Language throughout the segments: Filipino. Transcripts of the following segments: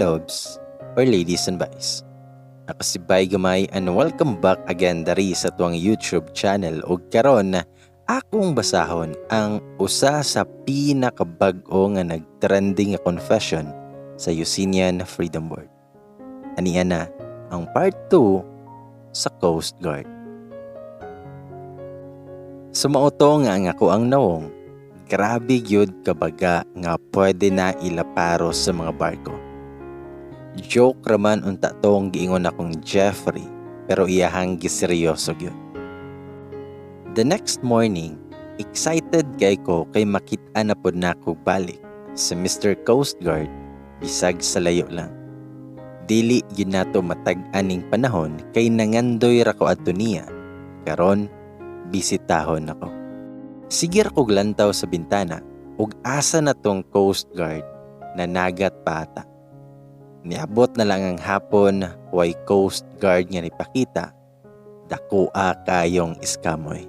Lobs or Ladies and Vice. Ako si Bay Gamay and welcome back again dari sa tuwang YouTube channel ug karon na akong basahon ang usa sa pinakabag-o nga nagtrending nga confession sa Yusinian Freedom Board. Aniya na ang part 2 sa Coast Guard. Sumauto nga ako ang nawong, grabe gyud kabaga nga pwede na ilaparo sa mga barko. Joke raman unta tong giingon akong Jeffrey pero iyahang giseryoso gyud. The next morning, excited kay ko kay makita na pod nako balik sa Mr. Coast Guard bisag sa layo lang. Dili gyud nato matag-an ning panahon kay nangandoy ra ko adto niya. Karon bisitahon ako. Sige ra kog lantaw sa bintana ug asa na tong Coast Guard na nagat pata. Niabot na lang ang hapon, way Coast Guard nga nipakita, dakoa kayong iskamoy.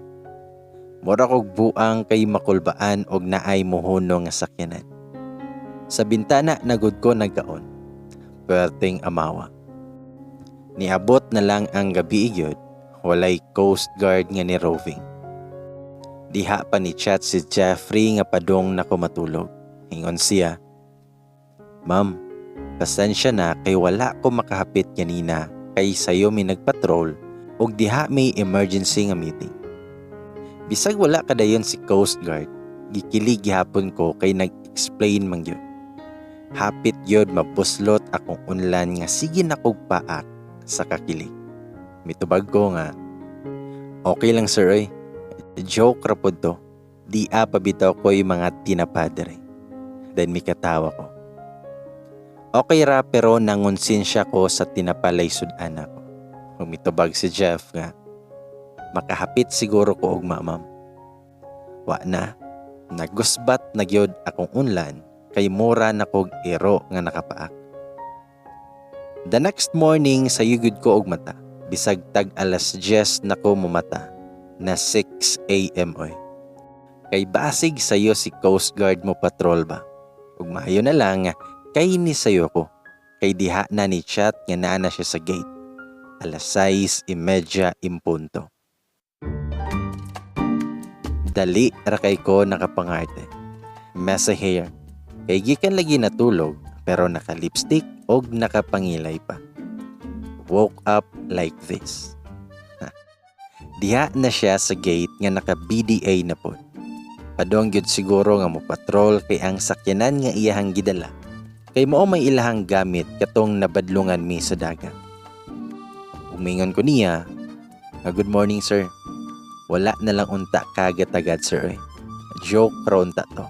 Mura kog buang kay makulbaan og naay mohuno nga sakyanan. Sa bintana nagud ko nagkaon, perting amawa. Niabot na lang ang gabi igyod, walay Coast Guard nga ni roving. Diha pa ni chat si Jeffrey nga padong nako matulog. Ingon siya, "Ma'am, pasensya na kay wala ko makahapit kanina kay sayo mi nagpatrol ug diha may emergency nga meeting." Bisag wala kadayon si Coast Guard, gikilig gihapon ko kay nag-explain man gyud. Hapit gyud mabuslot akong unlan nga sige na kog paak sa kakilig. Mitubag ko nga, "Okay lang sir oy. Joke ra pod to. Di pabitaw ko yung mga tinapadre." Then mikatawa ko. Okay ra pero nangonsinsya ko sa tinapalay sudan ako. Humitubag si Jeff nga, "Makahapit siguro ko og mamam." Wa na, nagusbat na gyud akong unlan kay mura na kog ero nga nakapaak. The next morning sayugod ko og mata, bisag tag alas 10 na ko mumata na 6 AM oy. Kay basig sayo si Coast Guard mo patrol ba? Ug maayo na lang kay ni sayo ko, kay diha na ni chat nga naa na siya sa gate. Alas 6:30 impunto. Dali ra kay ko nakapangarte. Messy hair. Kay gikan lagi natulog pero naka-lipstick og nakapangilay pa. Woke up like this. Diha na siya sa gate nga naka-BDA na pod. Padong gyud siguro nga mo patrol kay ang sakyanan nga iyahang gidala kay mao may ilahang gamit katong nabadlungan mi sa dagat. Umingon ko niya, "Good morning sir. Wala na lang unta kagat-agad sir. Joke ra unta to."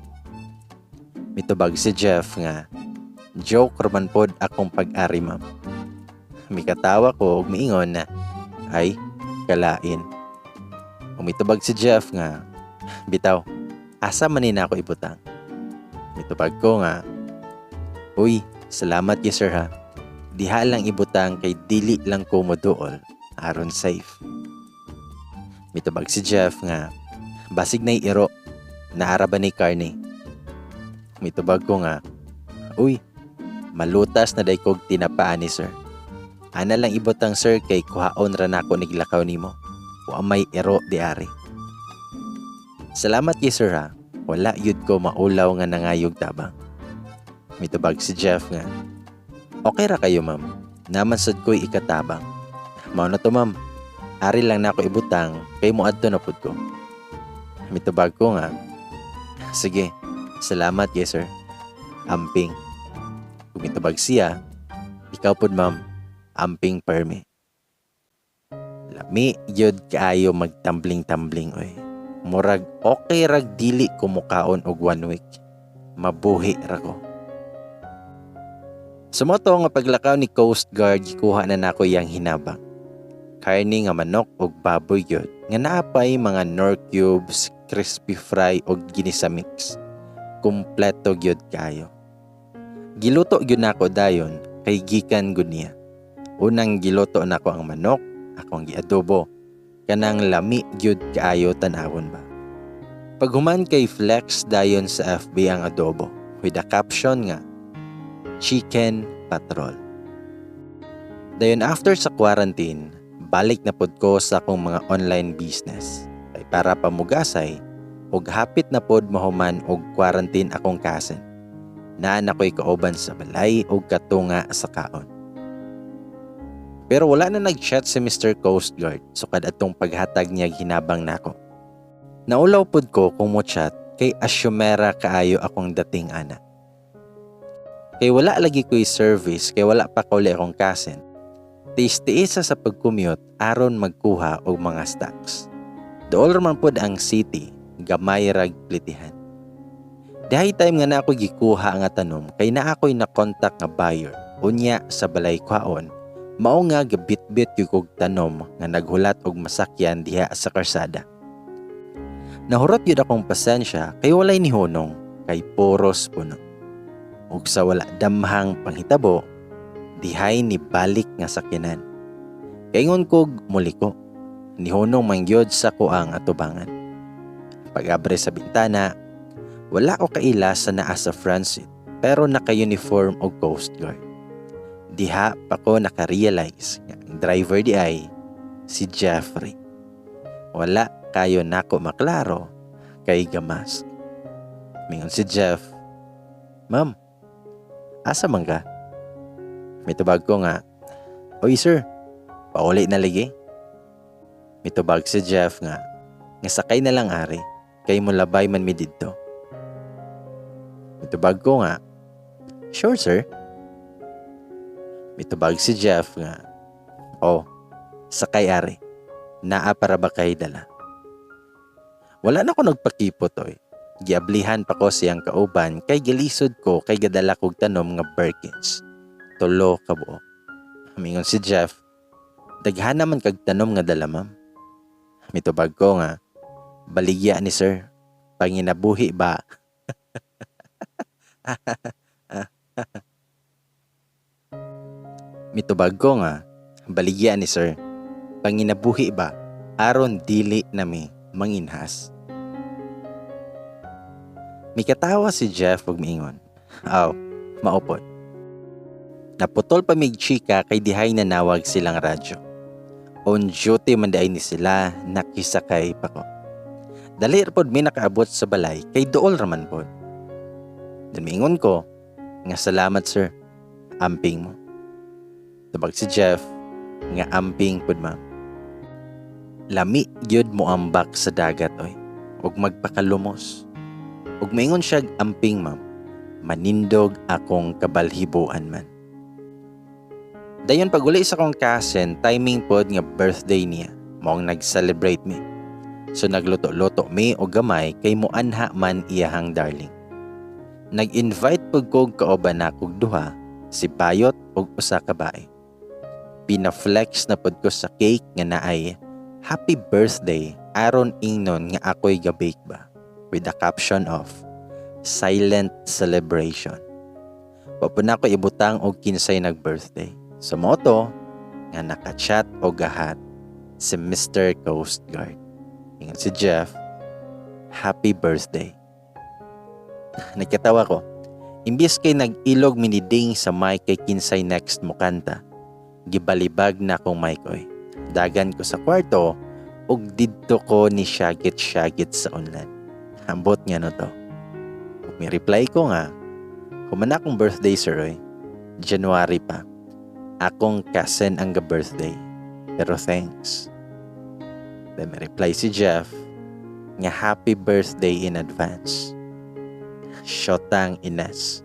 Mitubag si Jeff nga, "Joke raman pod akong pag-ari ma'am." Mikatawa ko ug miingon na, "Ay, kalain." Mitubag si Jeff nga, "Bitaw, asa man ni nako ibutang?" Mitubag ko nga, "Uy, salamat ya sir ha. Diha lang ibutang kay dili lang ko moduol, aron safe." Mitubag si Jeff nga, "Basig na iro, naara ba ni karne?" Mitubag ko nga, "Uy, malutas na day kog tinapaan ni sir. Ana lang ibutang sir kay kuhaon ra nako niglakaw nimo. Wa may ero di ari." "Salamat ya sir ha. Wala yud ko maulaw nga nangayog tabang." Mitubag si Jeff nga, "Okay ra kayo ma'am. Naman sad ko'y ikatabang. Mao na to ma'am. Ari lang nako ibutang kay moadto na pud ko." Mitubag ko nga, "Sige, salamat yes sir. Amping." Mitubag siya, "Ikaw pud ma'am. Amping permi." Lami yun kaayo magtambling-tambling oy. Murag okay rag dili ko mukaon og 1 week. Mabuhi ra ko. Sumoto nga paglakaw ni Coast Guard, gikuha na nako yang hinabang. Karne nga manok og baboy yun, nga naapay mga nor cubes, crispy fry og ginisa mix. Kumpleto gyud kayo. Giluto gyud nako dayon kay gikan gud niya. Unang giluto nako ang manok, akong giadobo. Kanang lami gyud kaayo tanawon ba. Paghuman kay Flex dayon sa FB ang adobo with a caption nga, "Chicken patrol. Dayon after sa quarantine, balik na pod ko sa akong mga online business. Kay para pamugasay, ug hapit na pod mahuman og quarantine akong cousin. Naan ako'y kauban sa balay ug katunga sa kaon. Pero wala na nag-chat si Mr. Coast Guard sukad atong paghatag niya hinabang nako. Naulaw pod ko kung mo chat kay asyumera kaayo akong dating ana. Kay wala lagi ko'y service kay wala pa kauli akong cousin. Tiis-tiisa sa pag-commute aron magkuha og mga stocks. Dool man pod ang city, gamay rag plitihan. Dahay time nga na ako gikuha nga tanom kay na ako'y na-contact nga buyer unya sa balay kwaon. Mao nga gabit-bit yung kog tanom nga naghulat og masakyan diha sa karsada. Nahurot yun akong pasensya kay walay ni hunong kay puros puno. Ug sa wala damhang panghitabo, dihay ni balik nga sakyanan. Kaingon kog muliko, ni hunong mangyod sa kuang atubangan. Pag-abre sa bintana, wala ko kaila sa naa sa front seat pero naka-uniform og Coast Guard. Diha pa ko naka-realize nga ang driver di ay si Jeffrey. Wala kayo nako maklaro kay gamas. Mingon si Jeff, "Ma'am, asa man ka?" Mitubag ko nga, "Oy sir, pauli na lagi." Mitubag si Jeff nga sakay na lang ari, kay mo labay man mi didto. Mitubag ko nga, "Sure sir." Mitubag si Jeff nga, "Oh, sakay ari, naa para ba kay dala?" Wala na ko nagpakipot oy. Giablihan pa ko siyang kauban kay gilisod ko kay gadala kog tanom nga Birkins. Tulo ka buo. Mingon si Jeff, "Daghan naman kag tanom nga dala ma'am." Mitubag ko nga, "Baligya ni sir, panginabuhi ba?" Mitubag ko nga, "Baligya ni sir, panginabuhi ba? Aron dili nami manginhas." Mikatawa si Jeff ug miingon, "Aw, maupod." Naputol pa mig chika kay dihay nanawag silang radyo. On duty man daay ni sila, nakisakay pa ko. Dali pod mi nakaabot sa balay kay duol raman pod. Dan miingon ko, nga "Salamat sir, amping mo." Tubag si Jeff, nga "Amping pod ma'am." Lami gyud mo ambak sa dagat oy, ug magpakalumos. Ug maingon siya "Amping ma'am, manindog akong kabalhibuan man." Dayon pag uli sa akong cousin, timing pod nga birthday niya, maong nag-celebrate mi. So nagluto-luto mi og gamay kay muanha man iyahang darling. Nag-invite pod kog kauban na kog duha, si Bayot ug usa ka bae. Pina-flex na pod ko sa cake nga naay "Happy birthday" aron ingnon nga ako'y ga-bake ba, with the caption of "Silent celebration." Wapun ako ibutang og kinsay nag-birthday. Sa moto nga naka-chat o gahat si Mr. Coast Guard. Ingon si Jeff, "Happy birthday." Nagkatawa ko. Imbis kay nag-ilog miniding sa mic kay kinsay next mo kanta, gibalibag na akong mic oy. Dagan ko sa kwarto ug didto ko ni syagit-syagit sa unlan. Ambot nga no to. Ug may reply ko nga, "Human akong birthday sir oy. January pa. Akong cousin ang ga-birthday. Pero thanks." Then may reply si Jeff nga "Happy birthday in advance." Shotang Ines.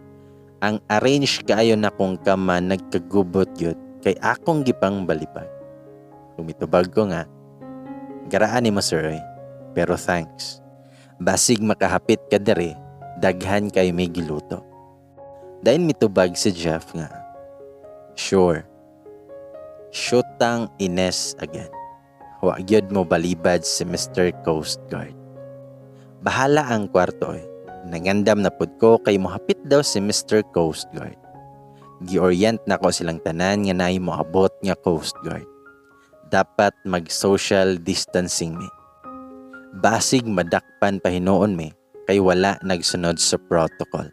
Ang arrange kaayo na kong kama nagkagubot yun kay akong gipang balibag. Kumitubag ko nga, "Garaan ni mo sir oy. Pero thanks. Basig makahapit ka dere, daghan kay may giluto." Dayon mitubag si Jeff nga, "Sure." Shotang Ines again. Wa gyud mo balibad si Mr. Coast Guard. Bahala ang kwarto oy. Nangandam na pud ko kay mohapit daw si Mr. Coast Guard. Gi-orient na ko silang tanan nga naay moabot nga Coast Guard. Dapat mag-social distancing mi. Basig madakpan pa hinuon mi kay wala nagsunod sa protocol.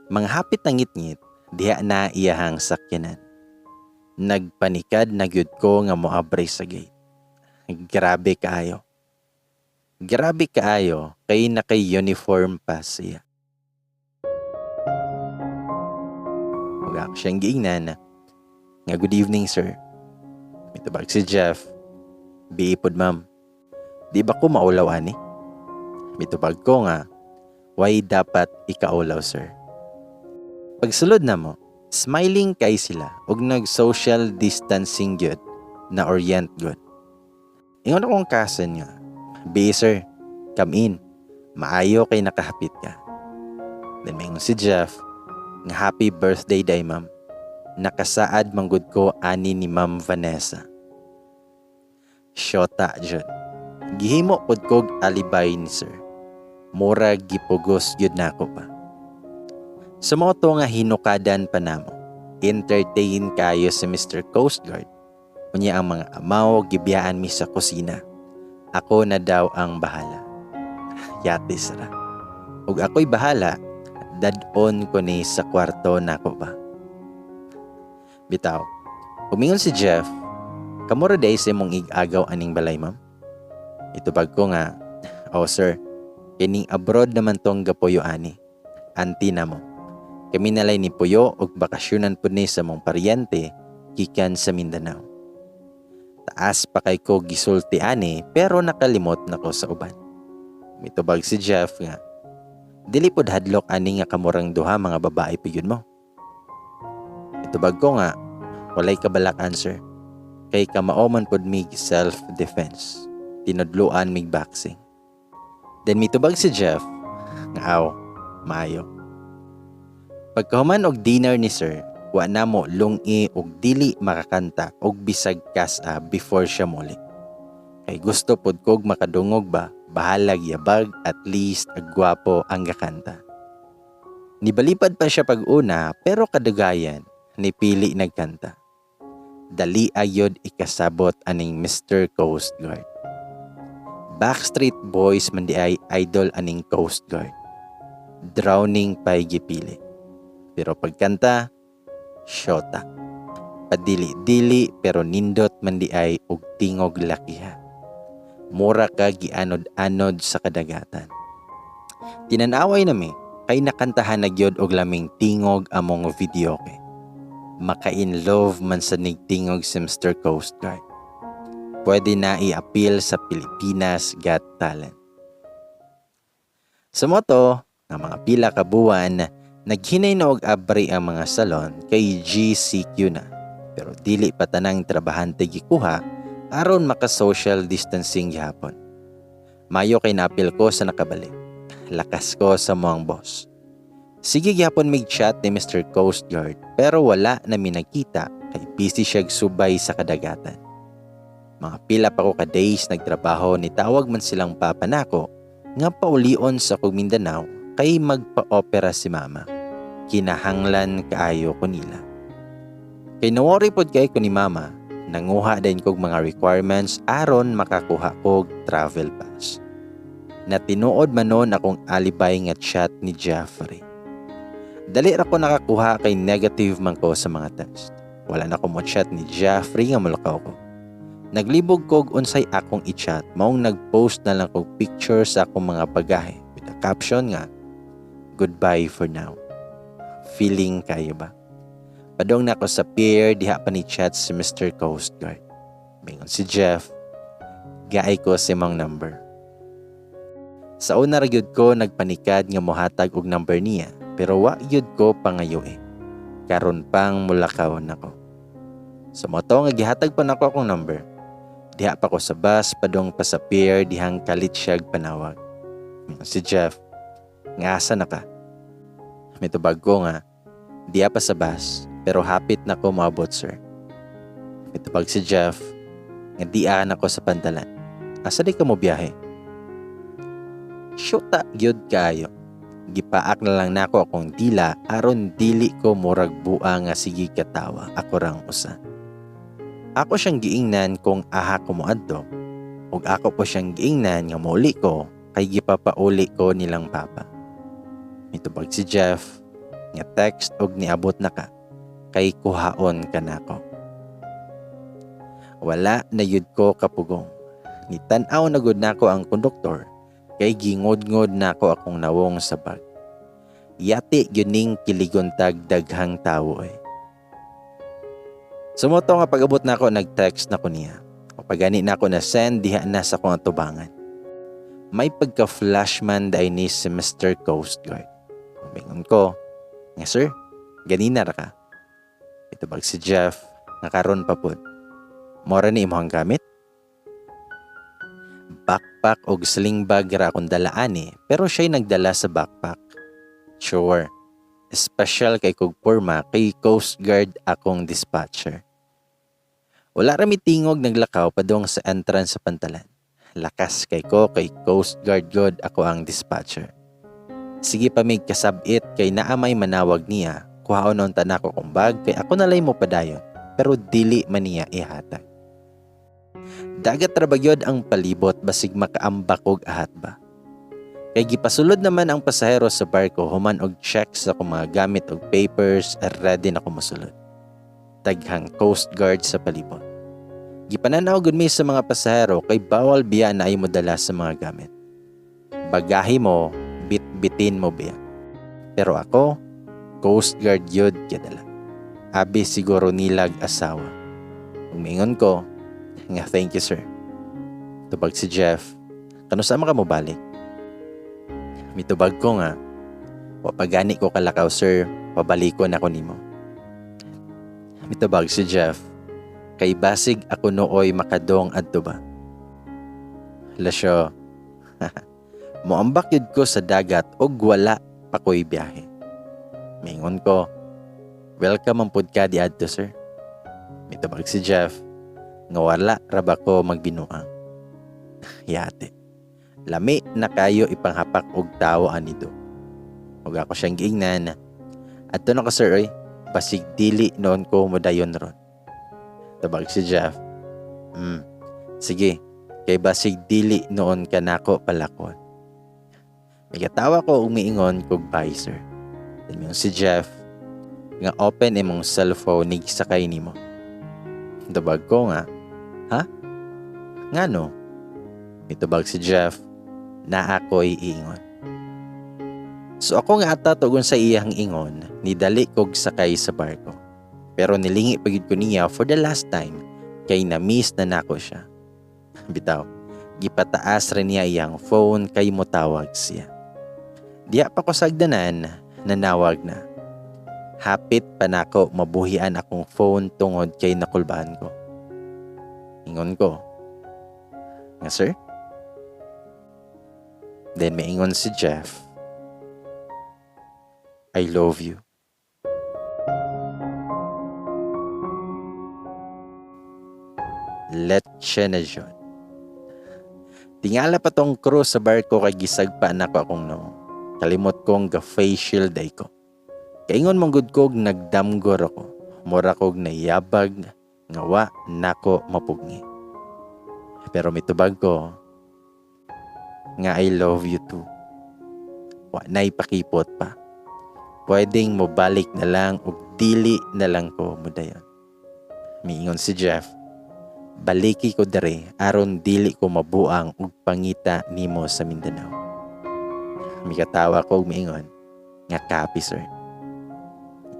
Manghapit na ngit-ngit, Diha na iyahang sakyanan. Nagpanikad na gyud ko nga moabre sa gate. Grabe kaayo. Grabe kaayo kay naka-uniform pa siya. Ug ako siyang giingnan nga good evening sir. Mitubag si Jeff. Biipod ma'am. Di ba ko maulaw ani? Mitubag ko nga why dapat ikaulaw sir. Pagsulod na mo, smiling kay sila ug nag-social distancing gyud na orient gyud. Ingon akong kasan nga, "Be sir, come in. Maayo kay nakahapit ka." Then mingon si Jeff, nga happy birthday day ma'am. Nakasaad manggod ko ani ni Ma'am Vanessa. Shota jud. Gihimo pod kog alibay ni sir. Mura gipugos gyud nako pa. Sa mga to nga hinukadan pa namo, entertain kayo si Mr. Coast Guard. Kunya ang mga amaw gibiyaan mi sa kusina. Ako na daw ang bahala. Yatis ra. Ug ako'y bahala, dad-on ko ni sa kwarto nako ba. Bitaw, humingon si Jeff, "Kamura day sa mong igagaw aning balay ma'am?" Itubag ko nga, "Oh sir, kining abroad naman tong gapuyo ani. Auntie na mo. Kami nalay ni Puyo og bakasyonan po ni sa mong paryente gikan sa Mindanao. Taas pa kay ko gisulti ani pero nakalimot na ko sa uban." Mitubag si Jeff nga, "Dili pod hadlok ani nga kamurang duha mga babae pigyon mo." Mitubag ko nga, "Walay kabalakan sir. Kay kamaoman pod mig self-defense. Tinudluan mig boxing." Then mitubag si Jeff nga, "Aw, maayo." Pagkahuman og dinner ni sir, wa na mo lungi og dili makakanta og bisag kasa before siya muli. Kay gusto pod kog makadungog ba, bahalag yabag at least agwapo ang gakanta. Nibalipad pa siya pag-una pero kadugayan nipili nagkanta. Dali ayod ikasabot aning Mr. Coast Guard. Backstreet Boys man di ay idol aning Coast Guard. Drowning pa'y gipili. Pero pagkanta, shota. Padili-dili pero nindot man di ay ug tingog lakiha. Mura ka gianod-anod sa kadagatan. Tinanaway nami kay nakantahan na gyud og laming tingog among video kay. Maka-in love man sa nigtingog si Mr. Coast Guard. Pwede na i-appeal sa Pilipinas Got Talent. Sa moto, nga mga pila ka buwan, naghinay na og abri ang mga salon kay GCQ na. Pero dili pa tanang trabahante gikuha aron maka-social distancing gihapon. Mayo kay naapil ko sa nakabalik. Lakas ko sa moang boss. Sige gihapon mig chat ni Mr. Coast Guard pero wala na mi nagkita kay busy siya subay sa kadagatan. Mga pila pa ko ka days nagtrabaho ni tawag man silang papa nako nga paulion sa Mindanao kay magpa-opera si mama. Kinahanglan kaayo ko nila. Kay nawori pod kay ko ni mama, nanguha din kog mga requirements aron makakuha kog travel pass. Na tinuod manon akong alibay nga chat ni Jeffrey. Dali ra ko nakakuha kay negative man ko sa mga test. Wala na ko mo chat ni Jeffrey nga mulakaw ko. Naglibog kog unsay akong i-chat, maong nagpost na lang kog picture sa akong mga bagahe with a caption nga, "Goodbye for now." Feeling kayo ba? Padong na ko sa pier, diha pa ni chat si Mr. Coast Guard. Mingon si Jeff, gaay ko si mong number. Sa una ra gyud ko nagpanikad nga mohatag og number niya, pero wa gyud ko pangayo eh. Karon pang mulakaw nako. Sa moto nga gihatag pa nako akong number. Diha pa ko sa bus, padong pa sa pier, dihang kalit siyag panawag. Mingon si Jeff, nga asa na ka? Mitubag ko nga, diha pa sa bus, pero hapit na ko maabot sir. Mitubag si Jeff, nga diaan ako sa pantalan. Asa di ka mo biyahe? Syuta gyud kayo. Gipaak na lang nako akong dila aron dili ko murag bua nga sige katawa ako rang usa. Ako siyang giingnan kung aha ko moadto ug ako po siyang giingnan nga mauli ko kay gipapauli ko nilang papa. Mitubag si Jeff, nga text og niabot na ka kay kuhaon ka nako. Wala na yud ko kapugong. Nitan-aw na gud nako ang konduktor kay gingod-ngod nako akong nawong sa bag. Yati gyud ning kiligontag daghang tawo eh. Sumoto nga pag-abot nako nag-text nako niya. O pagani nako na send diha na sa kong atubangan. May pagka-flashman dahil ni si Mr. Coast Guard. Bingon ko, nga sir, ganina ra ka. Ito bag si Jeff, nakaroon pa po. Mora ni imong gamit? Backpack o sling bag ra akong dalaan eh, pero siya'y nagdala sa backpack. Sure, special kay kog porma kay Coast Guard akong dispatcher. Wala rami tingog naglakaw padung sa entrance sa pantalan. Lakas kay ko kay Coast Guard god ako ang dispatcher. Sige pa mig kasabit kay naamay manawag niya, kuhaon on tanako kong bag kay ako nalay mo padayon, pero dili man niya ihatag. Dagat ra ba gyud ang palibot basig makaambak og ahat ba. Kay gipasulod naman ang pasahero sa barko human og check sa akong mga gamit og papers ready na ko mosulod. Daghang Coast Guard sa palibot. Gipananaw gud mi sa mga pasahero kay bawal biya na ay mo dala sa mga gamit. Bagahe mo, bit-bitin mo biya. Pero ako, Coast Guard yun kadala. Abi siguro nilag asawa. Umingon ko, nga thank you sir. Tubag si Jeff, kanusama ka mo balik? Mitubag ko nga, wapagani ko kalakaw sir, pabalikon ako nimo. Mitubag si Jeff, kay basig ako nooy makadong adto ba? Lasyo, moambak yun ko sa dagat og wala pa ko'y biyahe. Mingon ko, welcome ang pud ka di adto sir. Mitubag si Jeff, nga wala raba ko magbinuang. Yate, lami na kayo ipanghapak og tawo anido. Ug ako siyang giingnan, adto na ka sir oy, basig dili noon ko modayon ron. Tabag si Jeff, sige, kay basig dili noon ka nako palakon. Nagatawa ko umiingon kog bye sir. Then yung si Jeff, nga open imong cellphone nig sakay nimo. Tabag ko nga, ha? Nga no? Mitubag si Jeff, na ako'y iingon. So ako nga ata tugon sa iyang ingon, nidali kog sakay sa barko. Pero nilingi pagid ko niya for the last time kay na-miss na nako siya. Bitaw, gipataas rin niya iyang phone kay motawag siya. Diya pa ko sagdanan, nanawag na. Hapit pa nako mabuhian akong phone tungod kay nakulbahan ko. Ingon ko, nga sir? Then maingon si Jeff, I love you. Let's na dyan. Tingala pa tong crew sa barko kay gisagpa na ko akong no. Kalimot kong ga-face shield ay ko. Kaingon mong good kog nagdamgor ako. Mura kog nayabag ngawa nako mapugni. Pero mitubag ko nga I love you too. Wa na'y pakipot pa. Pwedeng mo balik na lang o dili na lang ko mudayon. Miingon si Jeff, baliki ko dere aron dili ko mabuang ug pangita nimo sa Mindanao. Mikatawa ko og miingon nga copy sir.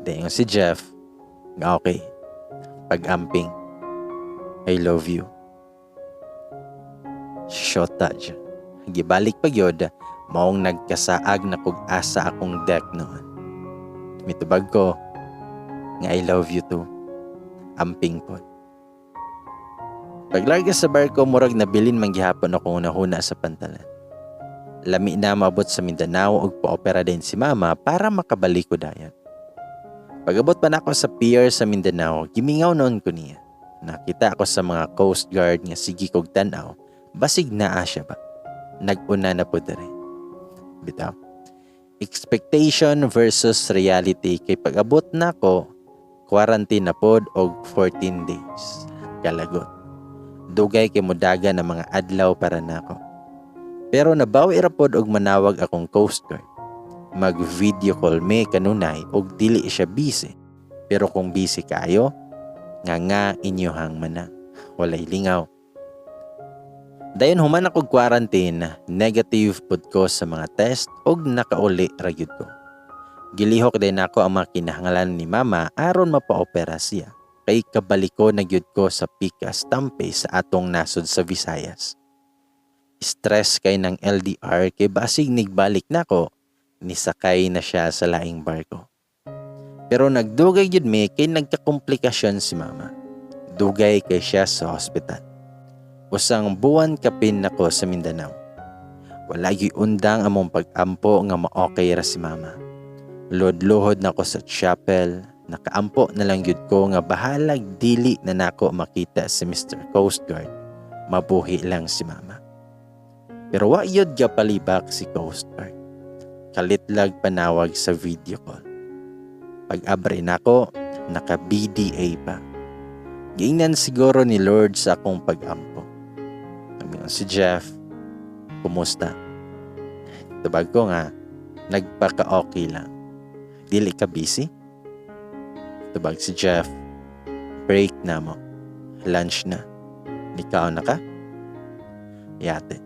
Dayon si Jeff nga okay. Pag-amping, I love you. Shota dyan. Gibalik pa gyud maong nagkasaag na kog asa akong deck noon. Mitubag ko nga I love you too. Amping po. Paglarga sa barko, murag nabilin manggihapon ako unahuna sa pantalan. Lami na mabot sa Mindanao ug paopera din si mama para makabalik ko dayon. Pag-abot pa na ako sa pier sa Mindanao, gimingaw noon ko niya. Nakita ako sa mga Coast Guard nga sige kog tanaw, basig naa siya ba? Nag-una na po dere. Bitaw. Expectation versus reality kay pag-abot na ko, quarantine na pod og 14 days. Kalagot. Dugay kay modaga na mga adlaw para nako. Pero nabawi ra pod og manawag akong Coast Guard. mag-video call me kanunay og dili siya busy. Pero kung busy kayo, nga inyohang manang walay lingaw. Dayon human ako quarantine, negative pud ko sa mga test og nakauli ra gyud ko. Gilihok din ako ang mga kinahanglan ni mama aron mapaopera siya. Kay kabaliko na gyud ko sa pikas tampe sa atong nasod sa Visayas. Stress kay ng LDR kay basig nigbalik nako, nisakay na siya sa laing barko. Pero nagdugay gyud mi kay nagkakomplikasyon si mama. Dugay kay siya sa hospital. Usang buwan kapin nako sa Mindanao. Wala gyud undang among pag-ampo nga ma-okay ra si mama. Lod-luhod nako sa chapel, nakaampo na lang gyud ko nga bahalag dili na nako makita si Mr. Coast Guard. Mabuhi lang si mama. Pero wa yun palibak si Coast Guard. Kalitlag panawag sa video call. Pag-abre nako, naka-BDA pa. Giingnan siguro ni Lord sa akong pag-ampo. Sabi si Jeff, kumusta? Tabag ko nga, nagpaka-okay lang. Dili ka busy? Tabag si Jeff, break na mo. Lunch na. Ikaw na ka? Yate.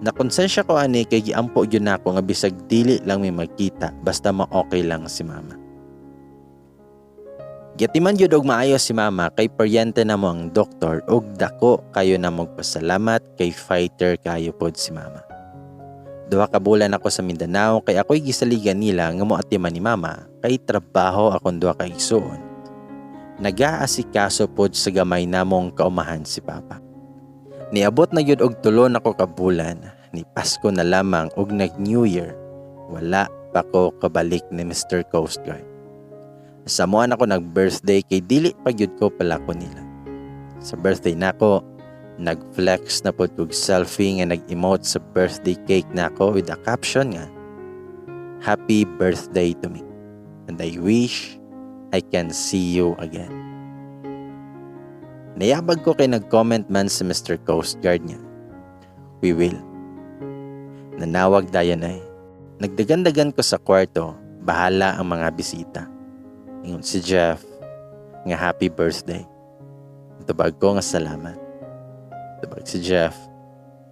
Nakonsensya ko ani kay giampo yun ako nga bisag dili lang may magkita basta ma-okay lang si mama. Gatiman yun og maayo si mama kay paryente na mo ang doktor og dako kayo na magpasalamat kay fighter kayo pod si mama. Duha ka bulan ako sa Mindanao kay ako'y gisaligan nila nga moatiman ni mama kay trabaho akong duha ka igsoon. Nagaasikaso pod sa gamay namong kaumahan si papa. Niabot na yun og tulo na ko kabulan, ni Pasko na lamang og nag-New Year, wala pa ko kabalik ni Mr. Coast Guard. Samuan ako nag-birthday kay dili pa gyud ko pala ko nila. Sa birthday nako, nag-flex na pod kog selfie nga nag-emote sa birthday cake nako with a caption nga, "Happy birthday to me, and I wish I can see you again." Nayabag ko kay nag-comment man si Mr. Coast Guard niya. "We will." Nanawag dayan ay. Nagdagan-dagan ko sa kwarto, bahala ang mga bisita. Ingon si Jeff, nga happy birthday. Tubag ko nga salamat. Tubag si Jeff,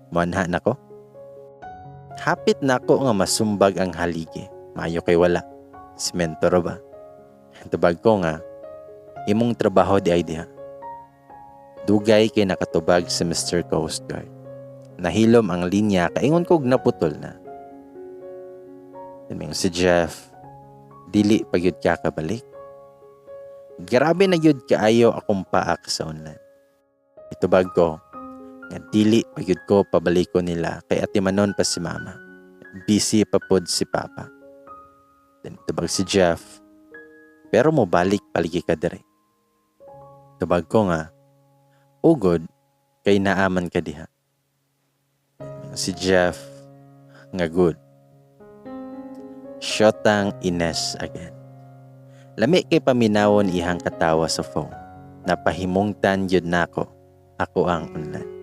muanha na ko. Hapit na ko nga masumbag ang haligi. Mayo kay wala. Simento ra ba? Tubag ko nga, imong trabaho di ay diha. Dugay kay nakatubag si Mr. Coast Guard. Nahilom ang linya kaingon kog naputol na. Ingon si Jeff, dili pa gyud ka kabalik. Grabe na gyud kaayo akong paak sa online. Itubag ko, nga dili pa gyud ko pabaliko nila kay atimanon pa si mama. Busy pa pod si papa. Then itubag si Jeff, pero mo balik paligi ka dire. Itubag ko nga, ugod kay naaman ka diha. Si Jeff, nga good. Shotang Ines again. Lami kay paminawon ihang katawa sa phone. Napahimungtan yun nako. Ako ang online.